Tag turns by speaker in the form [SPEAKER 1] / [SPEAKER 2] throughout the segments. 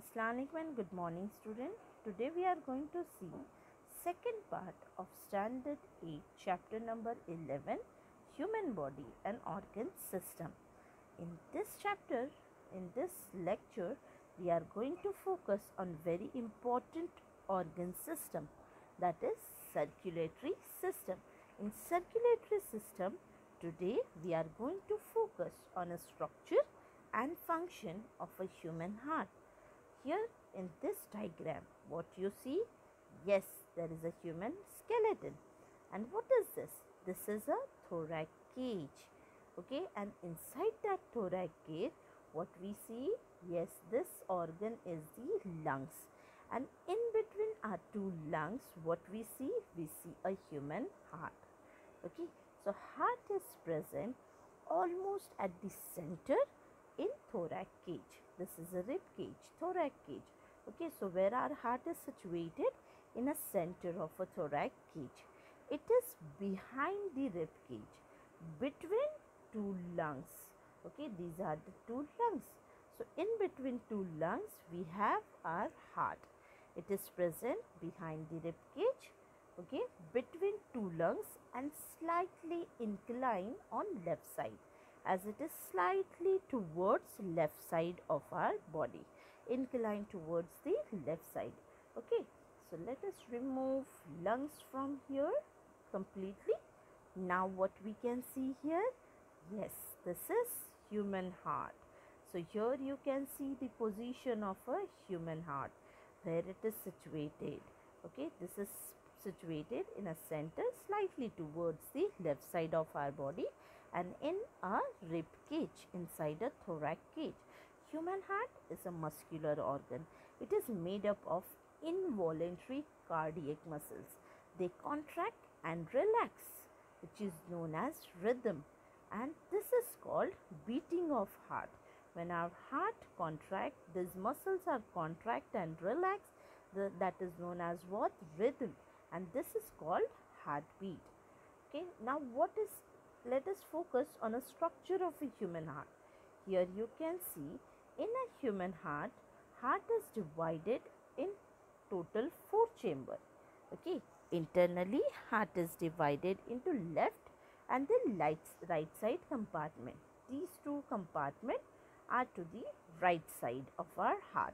[SPEAKER 1] Assalamualaikum and good morning student. Today we are going to see second part of Standard 8 chapter number 11 Human Body and Organ System. In this chapter, in this lecture, we are going to focus on very important organ system, that is circulatory system. In circulatory system, today we are going to focus on a structure and function of a human heart. Here in this diagram, what you see? Yes, there is a human skeleton. And what is this? This is a thorax cage. Okay, and inside that thorax cage, what we see? Yes, this organ is the lungs. And in between our two lungs, what we see? We see a human heart. Okay, so heart is present almost at the center in thorax cage. This is a rib cage, thorax cage. Okay, so where our heart is situated? In a center of a thorax cage. It is behind the rib cage, between two lungs. Okay, these are the two lungs. So in between two lungs, we have our heart. It is present behind the rib cage. Okay, between two lungs and slightly inclined on left side, as it is slightly towards left side of our body, inclined towards the left side. Okay, so let us remove lungs from here completely. Now what we can see here? Yes, this is human heart. So here you can see the position of a human heart, where it is situated. Okay, this is situated in a center slightly towards the left side of our body and in a rib cage, inside a thorax cage. Human heart is a muscular organ. It is made up of involuntary cardiac muscles. They contract and relax, which is known as rhythm, and this is called beating of heart. When our heart contracts, these muscles are contract and relax. That is known as what? Rhythm, and this is called heartbeat. Okay, now let us focus on a structure of a human heart. Here you can see in a human heart is divided in total 4 chambers. Okay, internally heart is divided into left and the right side compartment. These two compartments are to the right side of our heart,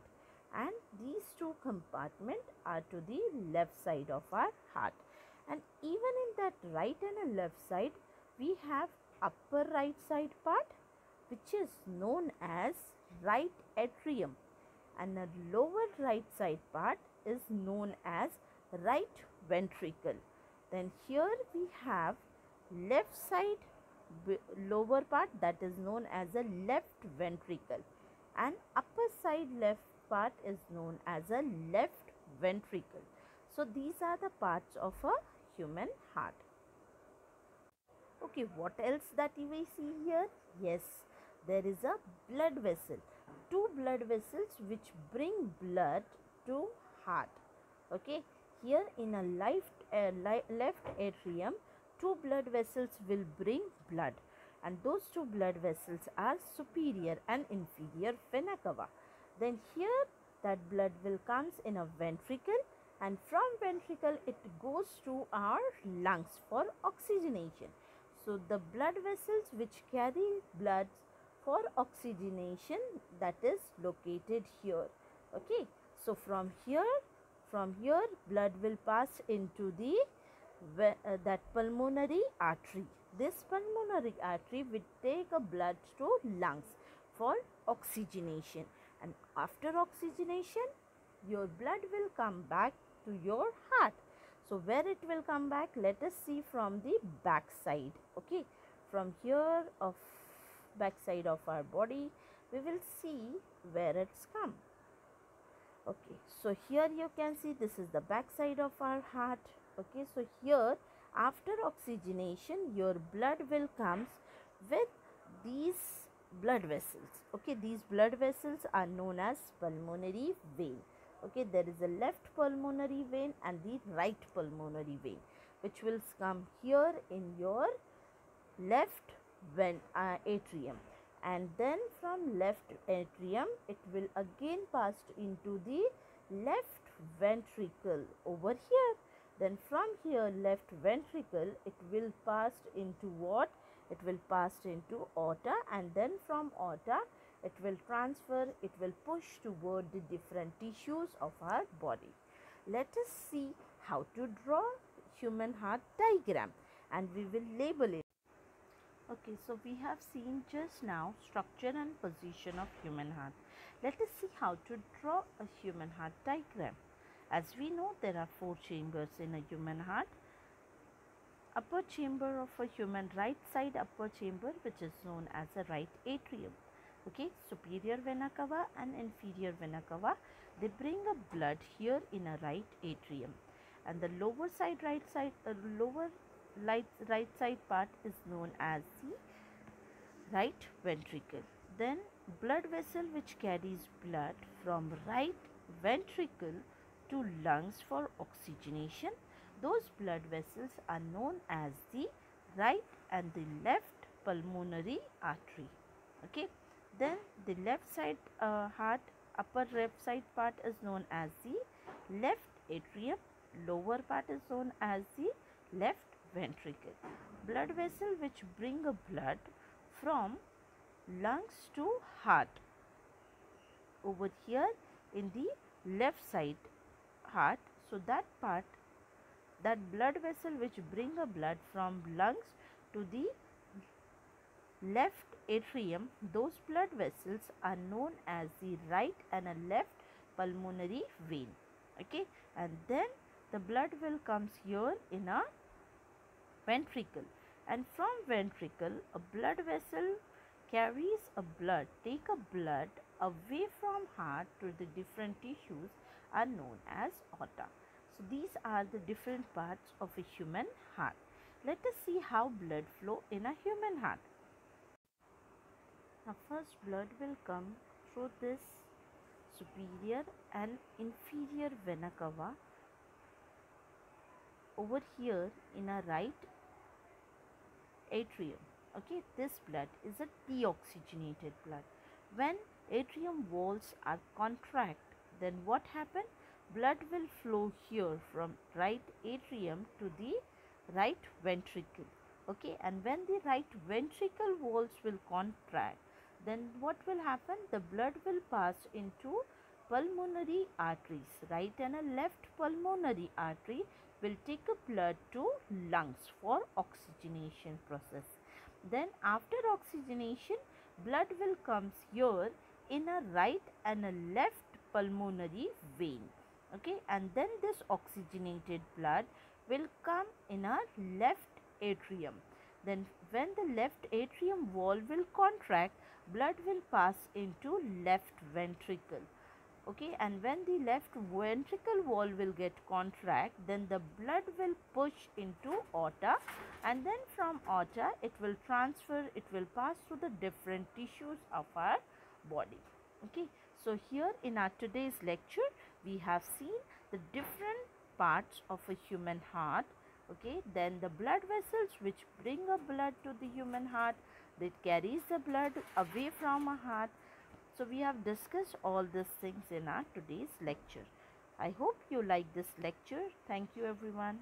[SPEAKER 1] and these two compartments are to the left side of our heart. And even in that right and a left side, we have upper right side part, which is known as right atrium, and a lower right side part is known as right ventricle. Then here we have left side lower part, that is known as a left ventricle, and upper side left part is known as a left ventricle. So these are the parts of a human heart. Okay, what else that you may see here? Yes, there is a blood vessel. 2 blood vessels which bring blood to heart. Okay, here in a left atrium, 2 blood vessels will bring blood, and those 2 blood vessels are superior and inferior vena cava. Then here that blood will comes in a ventricle, and from ventricle it goes to our lungs for oxygenation. So the blood vessels which carry blood for oxygenation, that is located here. Okay, so from here blood will pass into the that pulmonary artery. This pulmonary artery will take a blood to lungs for oxygenation, and after oxygenation your blood will come back to your heart. So where it will come back? Let us see from the back side. Okay, from here of back side of our body, we will see where it's come. Okay, so here you can see this is the back side of our heart. Okay, so here after oxygenation your blood will comes with these blood vessels. Okay, these blood vessels are known as pulmonary vein. Okay, there is a left pulmonary vein and the right pulmonary vein, which will come here in your left atrium, and then from left atrium it will again pass into the left ventricle over here. Then from here left ventricle it will pass into what? It will pass into aorta, and then from aorta it will transfer, it will push toward the different tissues of our body. Let us see how to draw human heart diagram, and we will label it. Okay, so we have seen just now structure and position of human heart. Let us see how to draw a human heart diagram. As we know, there are 4 chambers in a human heart. Upper chamber of a human, right side upper chamber, which is known as a right atrium. Okay, superior vena cava and inferior vena cava, they bring a blood here in a right atrium, and the lower side right side part is known as the right ventricle. Then blood vessel which carries blood from right ventricle to lungs for oxygenation, those blood vessels are known as the right and the left pulmonary artery. Okay, then the left side heart, upper left side part is known as the left atrium, lower part is known as the left ventricle. Blood vessel which bring a blood from lungs to heart over here in the left side heart. So that part, that blood vessel which bring a blood from lungs to the left atrium, those blood vessels are known as the right and a left pulmonary vein. Okay, and then the blood will comes here in a ventricle, and from ventricle a blood vessel carries a blood, take a blood away from heart to the different tissues are known as aorta. So these are the different parts of a human heart. Let us see how blood flow in a human heart. Now first blood will come through this superior and inferior vena cava over here in a right atrium. Okay, this blood is a deoxygenated blood. When atrium walls are contract, then what happen? Blood will flow here from right atrium to the right ventricle. Okay, and when the right ventricle walls will contract, then what will happen? The blood will pass into pulmonary arteries. Right and a left pulmonary artery will take a blood to lungs for oxygenation process. Then after oxygenation, blood will comes here in a right and a left pulmonary vein. Okay, and then this oxygenated blood will come in a left atrium. Then when the left atrium wall will contract, blood will pass into left ventricle. Okay, and when the left ventricle wall will get contract, then the blood will push into aorta, and then from aorta it will transfer, it will pass through the different tissues of our body. Okay, so here in our today's lecture we have seen the different parts of a human heart. Okay, then the blood vessels which bring a blood to the human heart, that carries the blood away from a heart. So we have discussed all these things in our today's lecture. I hope you like this lecture. Thank you everyone.